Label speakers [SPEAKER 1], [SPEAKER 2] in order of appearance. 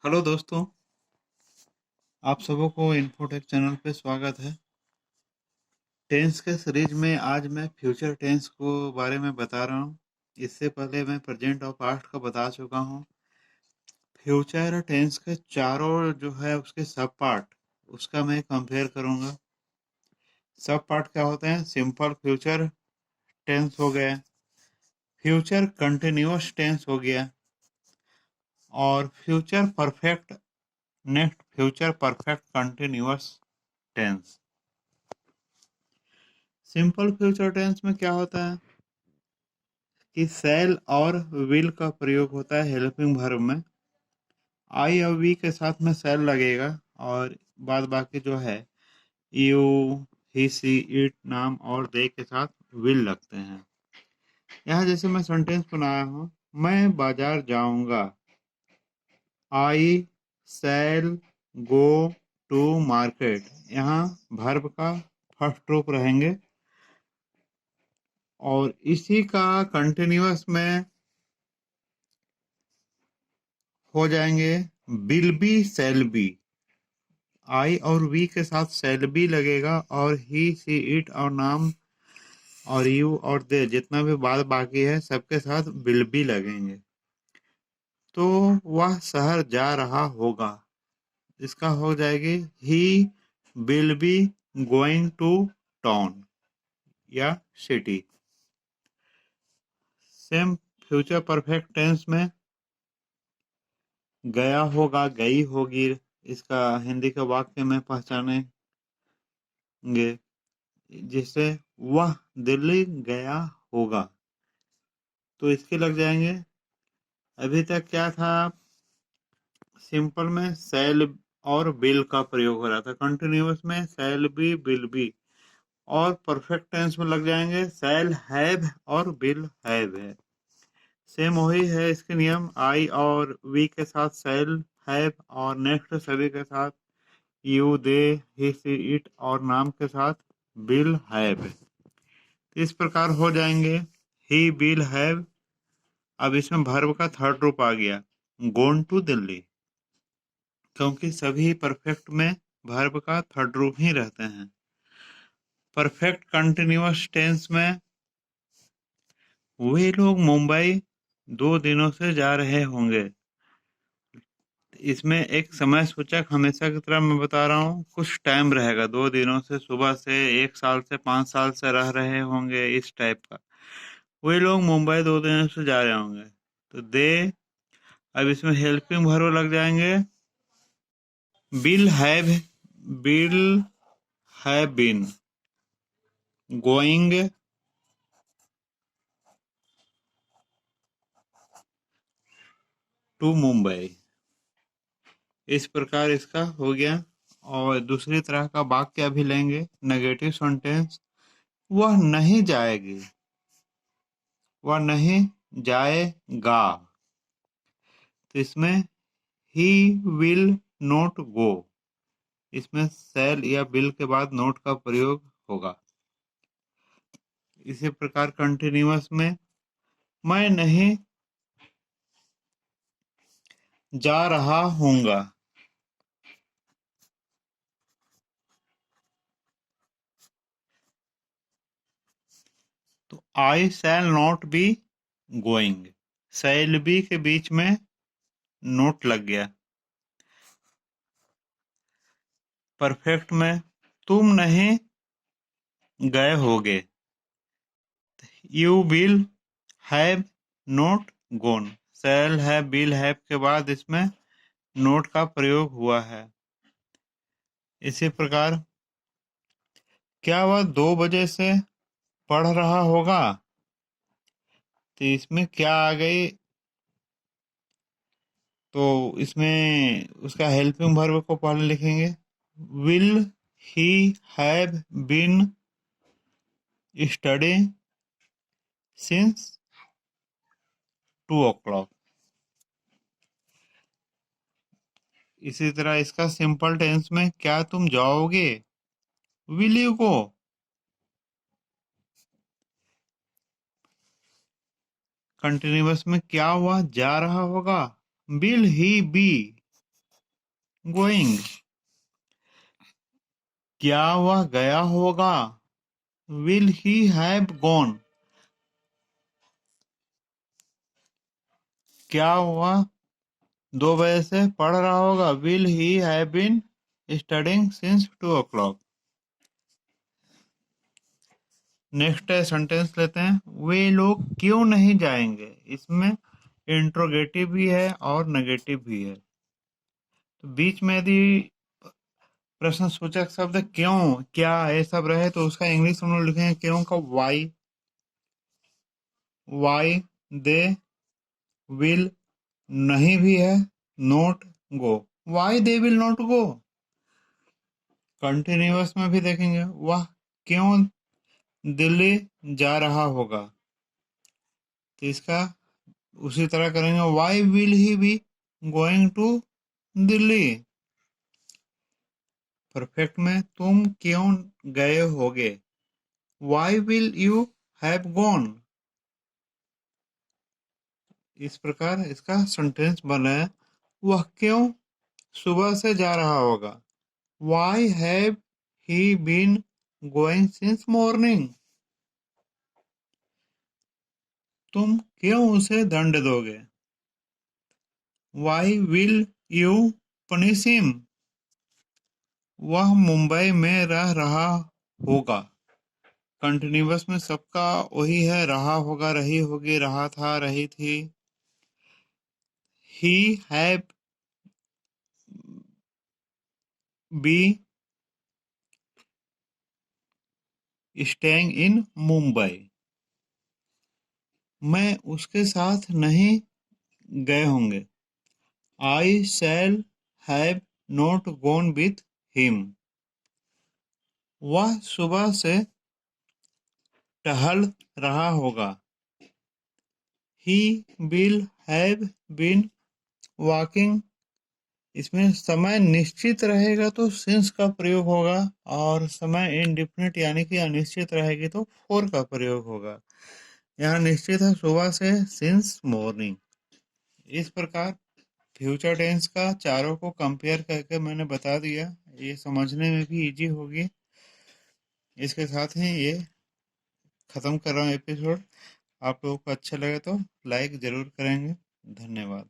[SPEAKER 1] Hello दोस्तों, आप सबों को इन्फोटेक चैनल पे स्वागत है। टेंस के सीरीज में आज मैं फ्यूचर टेंस को बारे में बता रहा हूँ। इससे पहले मैं प्रेजेंट और पास्ट का बता चुका हूँ। फ्यूचर टेंस के चारों जो है उसके सब पार्ट, उसका मैं कंपेयर करूँगा। सब पार्ट क्या होते हैं? सिंपल फ्यूचर टेंस हो गया, फ्यूचर कंटिन्यूअस टेंस हो गया, और future perfect, next future perfect continuous tense. Simple future tense में क्या होता है कि शैल और विल का प्रयोग होता है हेल्पिंग वर्ब में। आई और वी के साथ में शैल लगेगा, और बाद बाकी जो है यू, ही, सी, इट, नाम और दे के साथ विल लगते हैं। यहाँ जैसे मैं सेंटेंस बनाया हूँ, मैं बाजार जाऊंगा। आई शैल गो टू मार्केट। यहाँ वर्ब का फर्स्ट रूप रहेंगे, और इसी का कंटिन्यूअस में हो जाएंगे विल बी, शैल बी। आई और वी के साथ शैल बी लगेगा, और ही, सी, इट और नाम और यू और दे जितना भी बाद बाकी है सबके साथ विल बी लगेंगे। तो वह शहर जा रहा होगा, इसका हो जाएगी he will be going to town या सिटी। सेम फ्यूचर परफेक्ट टेंस में गया होगा, गई होगी, इसका हिंदी का वाक्य में पहचानेंगे, जिससे वह दिल्ली गया होगा, तो इसके लग जाएंगे। अभी तक क्या था? सिंपल में शैल और बिल का प्रयोग हो रहा था, कंटिन्यूअस में शैल बी, विल बी, और परफेक्ट टेंस में लग जाएंगे शैल हैव और विल हैव है। सेम वही है इसके नियम, आई और वी के साथ शैल हैव, और नेक्स्ट सभी के साथ you, they, he, C, it और नाम के साथ विल हैव। इस प्रकार हो जाएंगे ही विल हैव। अब इसमें वर्ब का थर्ड रूप आ गया, गोन टू दिल्ली, क्योंकि सभी परफेक्ट में वर्ब का थर्ड रूप ही रहते हैं। परफेक्ट कंटिन्यूअस टेंस में वे लोग मुंबई 2 दिनों से जा रहे होंगे। इसमें एक समय सूचक हमेशा की तरह मैं बता रहा हूँ, कुछ टाइम रहेगा, 2 दिनों से, सुबह से, 1 साल से, 5 साल से रह रहे होंगे, इस टाइप का। वे लोग मुंबई 2 दिनों से जा रहे होंगे, तो दे। अब इसमें हेल्पिंग वर्ब लग जाएंगे will have, will have been going to Mumbai. इस प्रकार इसका हो गया। और दूसरी तरह का वाक्य अभी लेंगे, नेगेटिव सेंटेंस। वह नहीं जाएगी, वह नहीं जाएगा, तो इसमें ही विल नॉट गो, इसमें शैल या विल के बाद नोट का प्रयोग होगा। इसी प्रकार कंटिन्यूअस में मैं नहीं जा रहा हूँगा, तो I shall not be going, shall be के बीच में नोट लग गया। परफेक्ट में तुम नहीं गए होगे, you will have not gone, shall have, will have के बाद इसमें नोट का प्रयोग हुआ है। इसी प्रकार क्या वह 2 बजे से पढ़ रहा होगा, तो इसमें क्या आ गई, तो इसमें उसका हेल्पिंग वर्ब को पहले लिखेंगे, will he have been study since 2 o'clock। इसी तरह इसका सिंपल टेंस में क्या तुम जाओगे, विल यू गो। कंटिन्यूअस में क्या हुआ, जा रहा होगा, विल ही बी गोइंग। क्या वह गया होगा? Will he have gone. क्या वह 2 बजे से पढ़ रहा होगा? Will he have been studying since 2 o'clock। Next sentence लेते हैं, वे लोग क्यों नहीं जाएंगे। इसमें इंट्रोगेटिव भी है और नेगेटिव भी है। तो बीच में यदि प्रश्न सूचक शब्द क्यों, क्या ये सब रहे तो उसका इंग्लिश हम लोग लिखेंगे क्यों का वाई। वाई दे विल, नहीं भी है note go. Why they will not go. Continuous में भी देखेंगे, वह क्यों दिल्ली जा रहा होगा। तो इसका उसी तरह करेंगे, why will he be going to Delhi. Perfect में, तुम क्यों गए होगे। Why will you have gone. इस प्रकार इसका सेंटेंस बना है, वह क्यों सुबह से जा रहा होगा। Why have he been going since morning. तुम क्यों उसे दंड दोगे। Why will you punish him. वह मुंबई में रह रहा होगा। कंटिन्यूअस में सबका वही है, रहा होगा, रही होगी, रहा था, रही थी। He have be staying in Mumbai. मैं उसके साथ नहीं गए होंगे। I shall have not gone with him. वह सुबह से टहल रहा होगा। He will have been walking. इसमें समय निश्चित रहेगा तो सिंस का प्रयोग होगा, और समय इनडिफिनिट यानी कि अनिश्चित रहेगी तो फोर का प्रयोग होगा। यहाँ निश्चित है सुबह से, सिंस मॉर्निंग। इस प्रकार फ्यूचर टेंस का चारों को कंपेयर करके मैंने बता दिया, ये समझने में भी इजी होगी। इसके साथ ही ये खत्म कर रहा हूँ एपिसोड। आप लोगों को अच्छा लगे तो लाइक जरूर करेंगे। धन्यवाद।